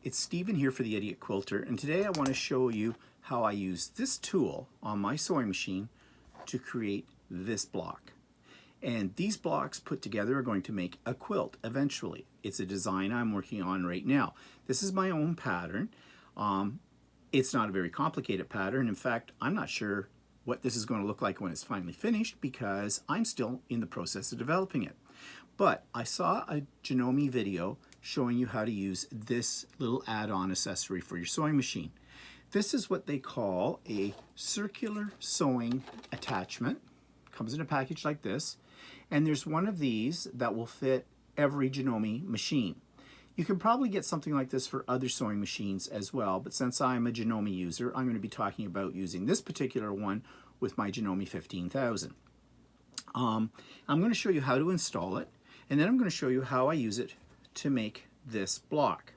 it's Stephen here for the Idiot Quilter, and today I want to show you how I use this tool on my sewing machine to create this block. And these blocks put together are going to make a quilt eventually. It's a design I'm working on right now. This is my own pattern. It's not a very complicated pattern. In fact, I'm not sure what this is going to look like when it's finally finished because I'm still in the process of developing it. But I saw a Janome video showing you how to use this little add-on accessory for your sewing machine. This is what they call a circular sewing attachment. Comes in a package like this, and there's one of these that will fit every Janome machine. You can probably get something like this for other sewing machines as well, but since I'm a Janome user, I'm going to be talking about using this particular one with my Janome 15000. I'm going to show you how to install it, and then I'm going to show you how I use it to make this block.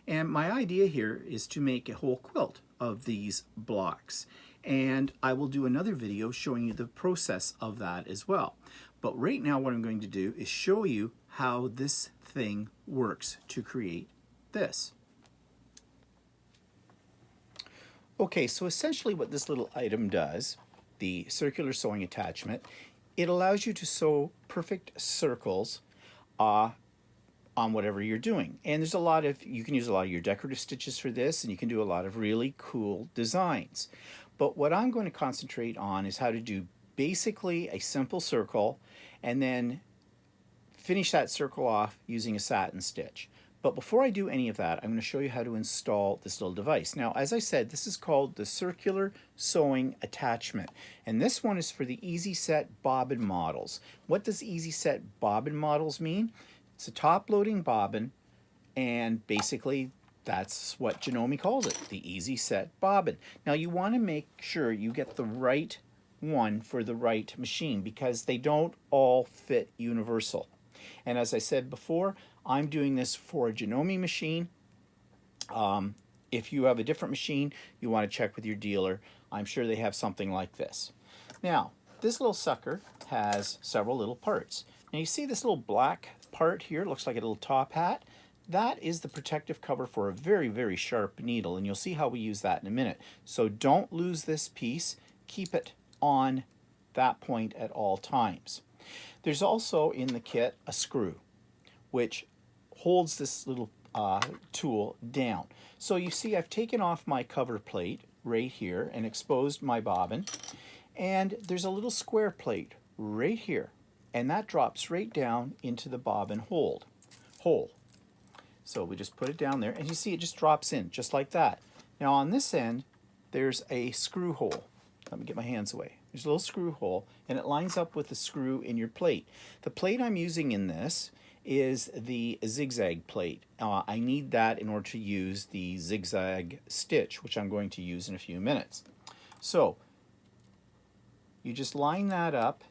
And my idea here is to make a whole quilt of these blocks. And I will do another video showing you the process of that as well. But right now what I'm going to do is show you how this thing works to create this. Okay, so essentially what this little item does, the circular sewing attachment, it allows you to sew perfect circles on whatever you're doing. And there's a lot of, you can use a lot of your decorative stitches for this, and you can do a lot of really cool designs. But what I'm going to concentrate on is how to do basically a simple circle and then finish that circle off using a satin stitch. But before I do any of that, I'm going to show you how to install this little device. Now, as I said, this is called the Circular Sewing Attachment. And this one is for the Easy Set bobbin models. What does Easy Set bobbin models mean? It's a top-loading bobbin, and basically that's what Janome calls it, the Easy Set bobbin. Now you want to make sure you get the right one for the right machine because they don't all fit universal. And as I said before, I'm doing this for a Janome machine. If you have a different machine, you want to check with your dealer. I'm sure they have something like this. Now, this little sucker has several little parts. Now you see this little black part here, looks like a little top hat. That is the protective cover for a very, very sharp needle, and you'll see how we use that in a minute. So don't lose this piece. Keep it on that point at all times. There's also in the kit a screw, which holds this little tool down. So you see I've taken off my cover plate right here and exposed my bobbin, and there's a little square plate right here, and that drops right down into the bobbin hole. So we just put it down there, and you see it just drops in just like that. Now on this end there's a screw hole. Let me get my hands away. There's a little screw hole, and it lines up with the screw in your plate. The plate I'm using in this is the zigzag plate. I need that in order to use the zigzag stitch, which I'm going to use in a few minutes. So you just line that up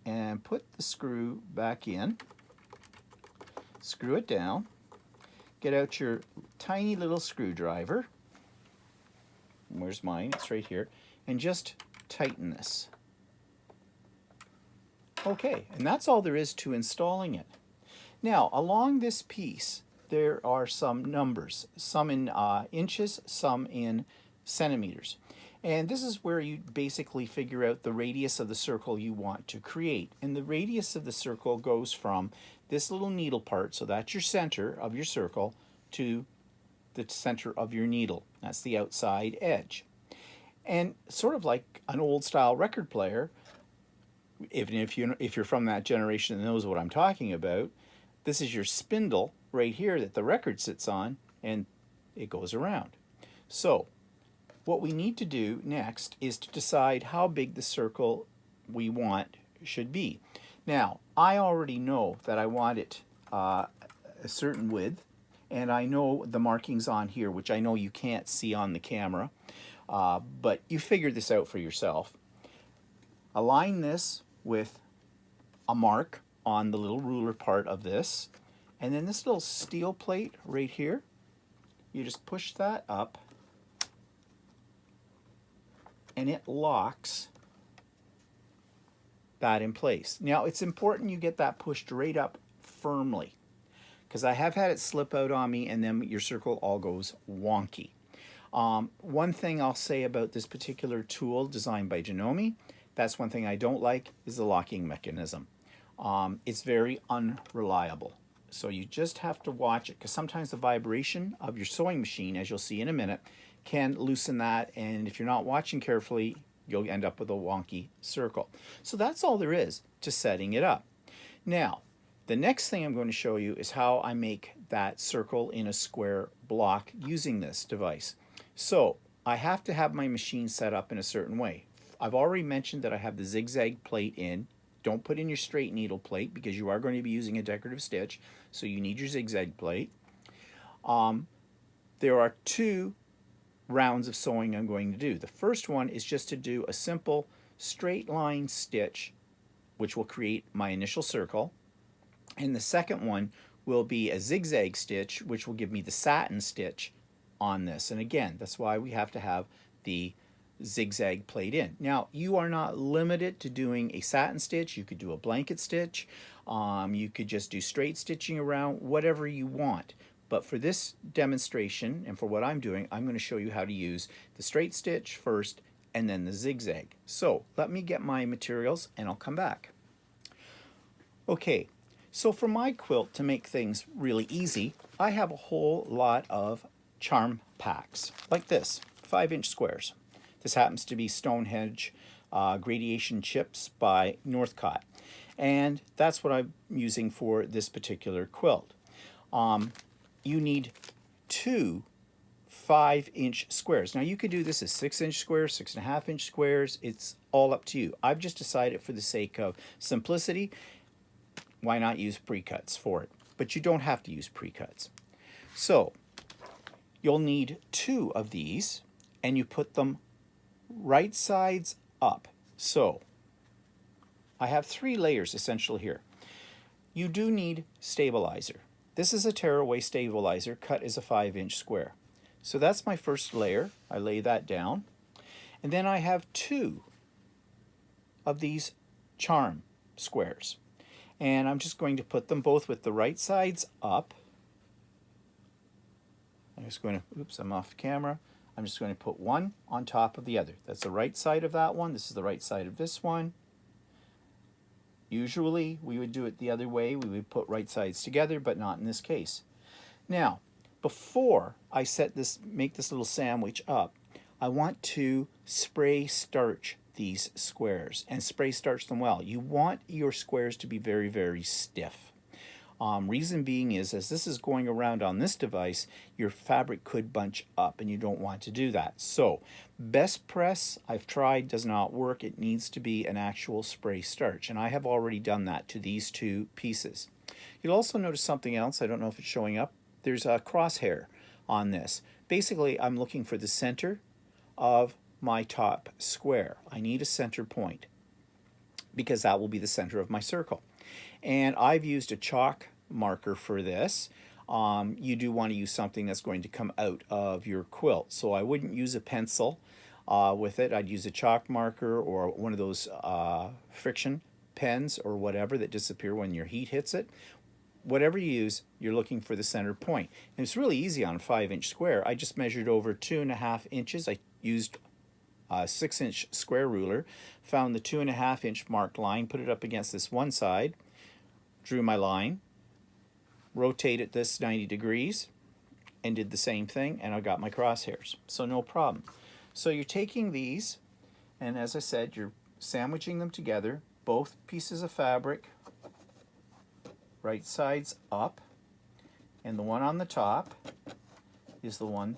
and put the screw back in, screw it down, get out your tiny little screwdriver. Where's mine? It's right here. And just tighten this. Okay, and that's all there is to installing it. Now, along this piece, there are some numbers, some in inches, some in centimeters. And this is where you basically figure out the radius of the circle you want to create. And the radius of the circle goes from this little needle part, so that's your center of your circle, to the center of your needle. That's the outside edge. And sort of like an old style record player, even if you're from that generation that knows what I'm talking about, this is your spindle right here that the record sits on, and it goes around. So what we need to do next is to decide how big the circle we want should be. Now, I already know that I want it a certain width, and I know the markings on here, which I know you can't see on the camera, but you figure this out for yourself. Align this with a mark on the little ruler part of this, and then this little steel plate right here, you just push that up and it locks that in place. Now it's important you get that pushed right up firmly, because I have had it slip out on me and then your circle all goes wonky. One thing I'll say about this particular tool designed by Janome, that's one thing I don't like, is the locking mechanism. It's very unreliable. So you just have to watch it, because sometimes the vibration of your sewing machine, as you'll see in a minute, can loosen that, and if you're not watching carefully, you'll end up with a wonky circle. So that's all there is to setting it up. Now, the next thing I'm going to show you is how I make that circle in a square block using this device. So I have to have my machine set up in a certain way. I've already mentioned that I have the zigzag plate in. Don't put in your straight needle plate because you are going to be using a decorative stitch, so you need your zigzag plate. There are two rounds of sewing I'm going to do. The first one is just to do a simple straight line stitch, which will create my initial circle. And the second one will be a zigzag stitch, which will give me the satin stitch on this. And again, that's why we have to have the zigzag plate in. Now, you are not limited to doing a satin stitch. You could do a blanket stitch. You could just do straight stitching around, whatever you want. But for this demonstration, and for what I'm doing, I'm going to show you how to use the straight stitch first and then the zigzag. So let me get my materials and I'll come back. Okay, so for my quilt, to make things really easy, I have a whole lot of charm packs like this, 5-inch squares. This happens to be Stonehenge Gradation Chips by Northcott. And that's what I'm using for this particular quilt. You need 2 5-inch squares. Now you could do this as 6-inch squares, 6.5-inch squares. It's all up to you. I've just decided for the sake of simplicity, why not use pre-cuts for it? But you don't have to use pre-cuts. So you'll need 2 of these, and you put them right sides up. So I have 3 layers essentially here. You do need stabilizer. This is a tearaway stabilizer cut as a 5-inch square. So that's my first layer. I lay that down. And then I have 2 of these charm squares. And I'm just going to put them both with the right sides up. I'm just going to, oops, I'm off camera. I'm just going to put one on top of the other. That's the right side of that one. This is the right side of this one. Usually we would do it the other way. We would put right sides together, but not in this case. Now, before I make this little sandwich up, I want to spray starch these squares and spray starch them well. You want your squares to be very, very stiff. Reason being is, as this is going around on this device, your fabric could bunch up and you don't want to do that. So, best press, I've tried, does not work. It needs to be an actual spray starch, and I have already done that to these 2 pieces. You'll also notice something else. I don't know if it's showing up. There's a crosshair on this. Basically, I'm looking for the center of my top square. I need a center point because that will be the center of my circle. And I've used a chalk marker for this. You do want to use something that's going to come out of your quilt. So I wouldn't use a pencil with it. I'd use a chalk marker or one of those friction pens or whatever that disappear when your heat hits it. Whatever you use, you're looking for the center point. And it's really easy on a 5-inch square. I just measured over 2.5 inches. I used a 6-inch square ruler, found the 2.5-inch marked line, put it up against this one side, drew my line, rotated this 90 degrees, and did the same thing, and I got my crosshairs. So no problem. So you're taking these, and as I said, you're sandwiching them together, both pieces of fabric, right sides up, and the one on the top is the one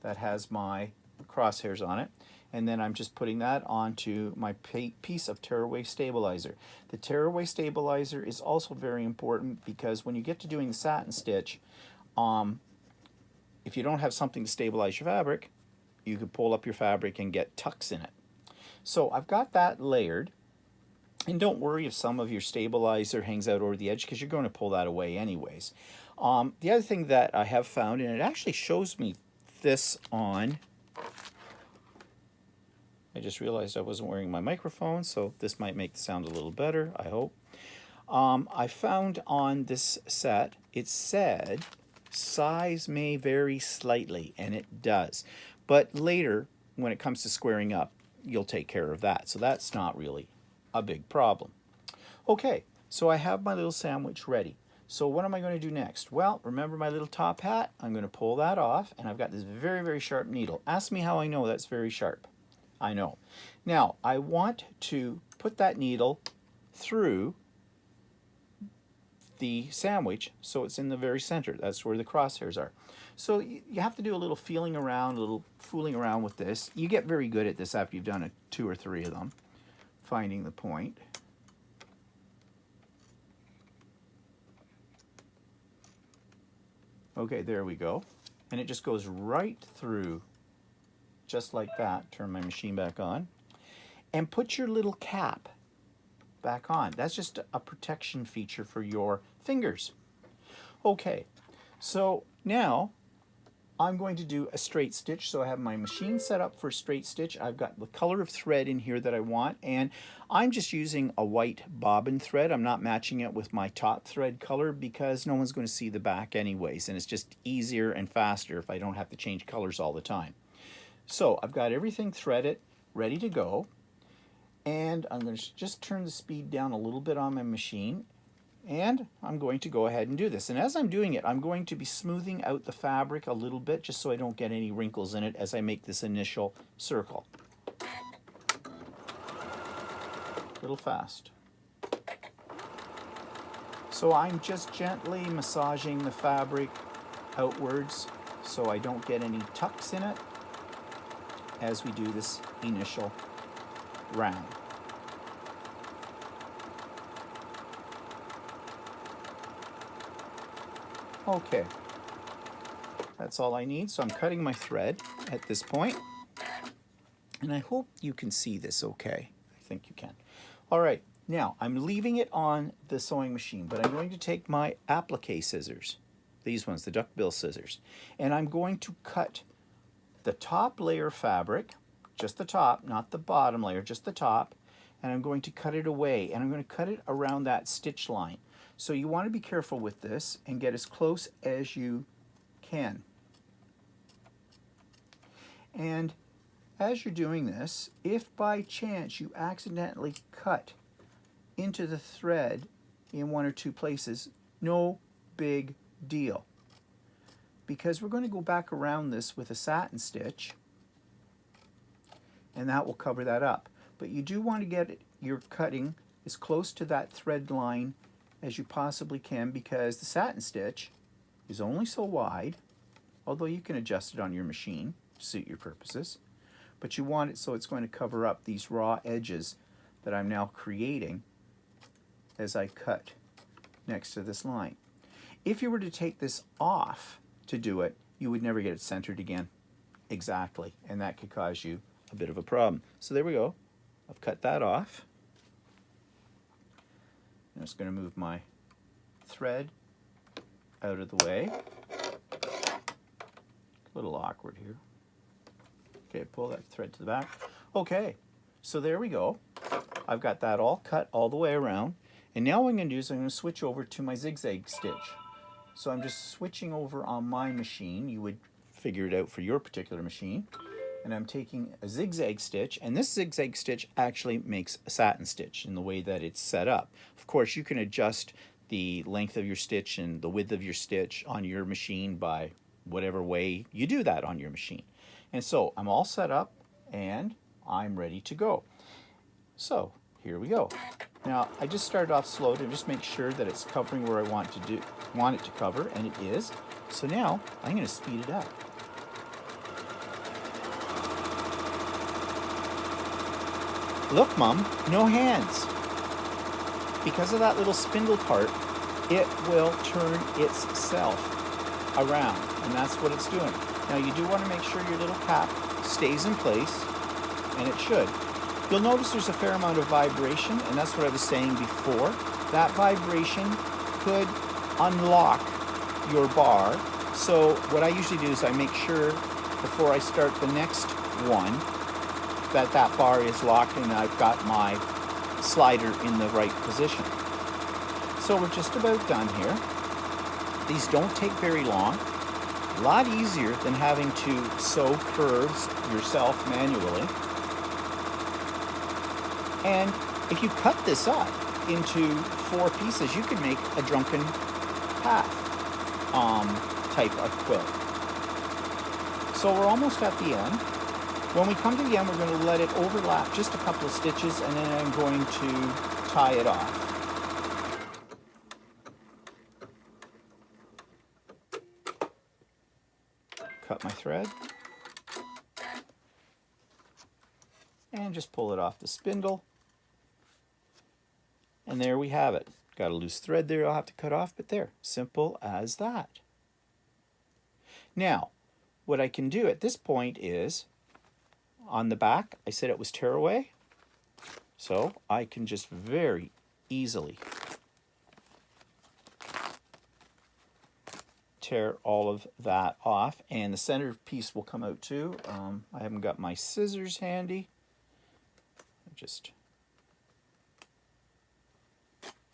that has my crosshairs on it. And then I'm just putting that onto my piece of tearaway stabilizer. The tearaway stabilizer is also very important because when you get to doing the satin stitch, if you don't have something to stabilize your fabric, you could pull up your fabric and get tucks in it. So I've got that layered. And don't worry if some of your stabilizer hangs out over the edge because you're going to pull that away anyways. The other thing that I have found, and it actually shows me this on, I just realized I wasn't wearing my microphone, so this might make the sound a little better, I hope. I found on this set it said size may vary slightly, and it does. But later, when it comes to squaring up, you'll take care of that. So that's not really a big problem. Okay, so I have my little sandwich ready. So what am I going to do next? Well, remember my little top hat? I'm going to pull that off, and I've got this very, very sharp needle. Ask me how I know that's very sharp. I know. Now, I want to put that needle through the sandwich so it's in the very center. That's where the crosshairs are. So you have to do a little feeling around, a little fooling around with this. You get very good at this after you've done 2 or 3 of them, finding the point. Okay, there we go. And it just goes right through, just like that. Turn my machine back on. And put your little cap back on. That's just a protection feature for your fingers. Okay, so now I'm going to do a straight stitch. So I have my machine set up for a straight stitch. I've got the color of thread in here that I want, and I'm just using a white bobbin thread. I'm not matching it with my top thread color because no one's going to see the back anyways, and it's just easier and faster if I don't have to change colors all the time. So I've got everything threaded, ready to go, and I'm going to just turn the speed down a little bit on my machine, and I'm going to go ahead and do this. And as I'm doing it, I'm going to be smoothing out the fabric a little bit just so I don't get any wrinkles in it as I make this initial circle. A little fast. So I'm just gently massaging the fabric outwards so I don't get any tucks in it as we do this initial round. Okay, that's all I need. So I'm cutting my thread at this point, and I hope you can see this okay. I think you can. All right, now I'm leaving it on the sewing machine, but I'm going to take my applique scissors, these ones, the duckbill scissors, and I'm going to cut the top layer fabric, just the top, not the bottom layer, just the top, and I'm going to cut it away, and I'm going to cut it around that stitch line. So you want to be careful with this and get as close as you can. And as you're doing this, if by chance you accidentally cut into the thread in 1 or 2 places, no big deal. Because we're going to go back around this with a satin stitch, and that will cover that up. But you do want to get your cutting as close to that thread line as you possibly can, because the satin stitch is only so wide, although you can adjust it on your machine to suit your purposes, but you want it so it's going to cover up these raw edges that I'm now creating as I cut next to this line. If you were to take this off to do it, you would never get it centered again. Exactly, and that could cause you a bit of a problem. So there we go. I've cut that off. I'm just going to move my thread out of the way. A little awkward here. Okay, pull that thread to the back. Okay, so there we go. I've got that all cut all the way around. And now what I'm going to do is I'm going to switch over to my zigzag stitch. So I'm just switching over on my machine. You would figure it out for your particular machine. And I'm taking a zigzag stitch, and this zigzag stitch actually makes a satin stitch in the way that it's set up. Of course, you can adjust the length of your stitch and the width of your stitch on your machine by whatever way you do that on your machine. And so I'm all set up and I'm ready to go. So here we go. Now I just started off slow to just make sure that it's covering where I want it to cover, and it is. So now I'm going to speed it up. Look, Mom, no hands. Because of that little spindle part, it will turn itself around, and that's what it's doing. Now you do want to make sure your little cap stays in place, and it should. You'll notice there's a fair amount of vibration, and that's what I was saying before. That vibration could unlock your bar. So what I usually do is I make sure before I start the next one that bar is locked and I've got my slider in the right position. So we're just about done here. These don't take very long. A lot easier than having to sew curves yourself manually. And if you cut this up into 4 pieces, you can make a drunken path type of quilt. So we're almost at the end. When we come to the end, we're going to let it overlap just a couple of stitches, and then I'm going to tie it off. Cut my thread. And just pull it off the spindle. And there we have it. Got a loose thread there I'll have to cut off, but there, simple as that. Now, what I can do at this point is, on the back, I said it was tearaway, so I can just very easily tear all of that off, and the center piece will come out too. I haven't got my scissors handy. Just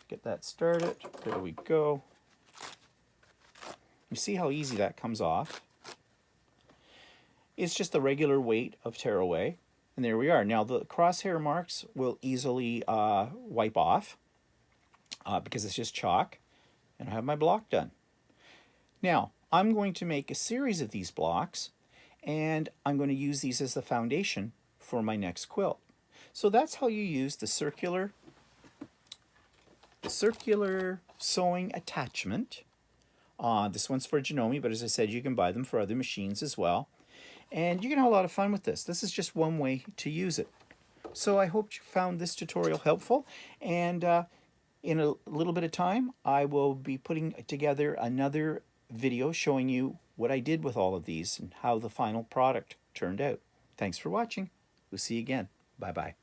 get that started. There we go. You see how easy that comes off? It's just the regular weight of tearaway. And there we are. Now the crosshair marks will easily wipe off because it's just chalk. And I have my block done. Now I'm going to make a series of these blocks, and I'm going to use these as the foundation for my next quilt. So that's how you use the circular sewing attachment. This one's for Janome, but as I said, you can buy them for other machines as well. And you can have a lot of fun with this. This is just one way to use it. So I hope you found this tutorial helpful. And in a little bit of time, I will be putting together another video showing you what I did with all of these and how the final product turned out. Thanks for watching. We'll see you again. Bye-bye.